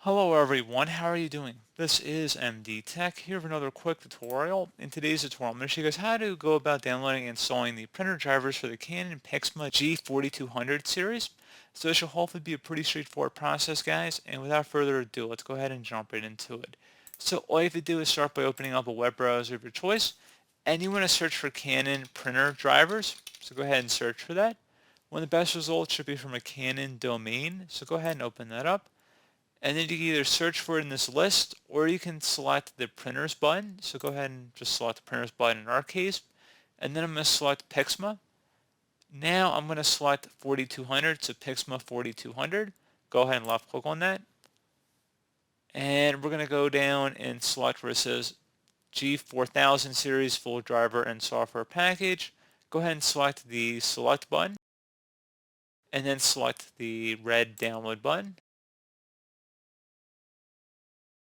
Hello everyone, how are you doing? This is MD Tech here with another quick tutorial. In today's tutorial, I'm going to show you guys how to go about downloading and installing the printer drivers for the Canon PIXMA G4200 series. So this should hopefully be a pretty straightforward process, guys, and without further ado, let's go ahead and jump right into it. So all you have to do is start by opening up a web browser of your choice, and you want to search for Canon printer drivers. So go ahead and search for that. One of the best results should be from a Canon domain, so go ahead and open that up. And then you can either search for it in this list, or you can select the printers button. So go ahead and just select the printers button in our case. And then I'm going to select PIXMA. Now I'm going to select 4200, so PIXMA 4200. Go ahead and left click on that. And we're going to go down and select where it says G4000 series full driver and software package. Go ahead and select the select button. And then select the red download button.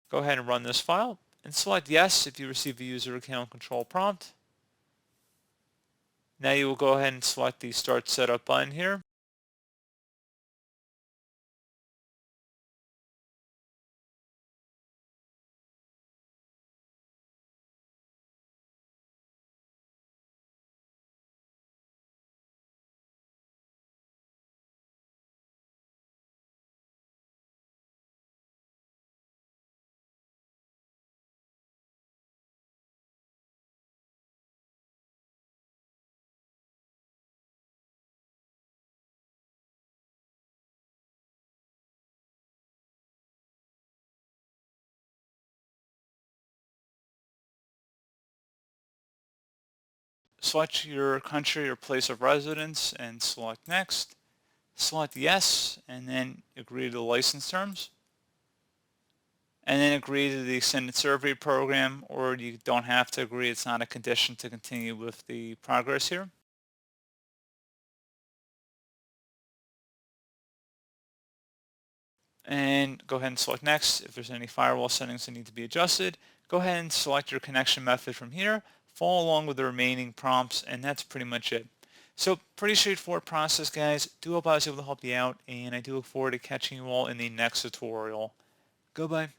Go ahead and run this file and select yes if you receive a user account control prompt. Now you will go ahead and select the start setup button here. Select your country or place of residence and select next. Select yes and then agree to the license terms. And then agree to the extended survey program, or you don't have to agree. It's not a condition to continue with the progress here. And go ahead and select next. If there's any firewall settings that need to be adjusted, go ahead and select your connection method from here, follow along with the remaining prompts, and that's pretty much it. So pretty straightforward process, guys. Do hope I was able to help you out, and I do look forward to catching you all in the next tutorial. Goodbye.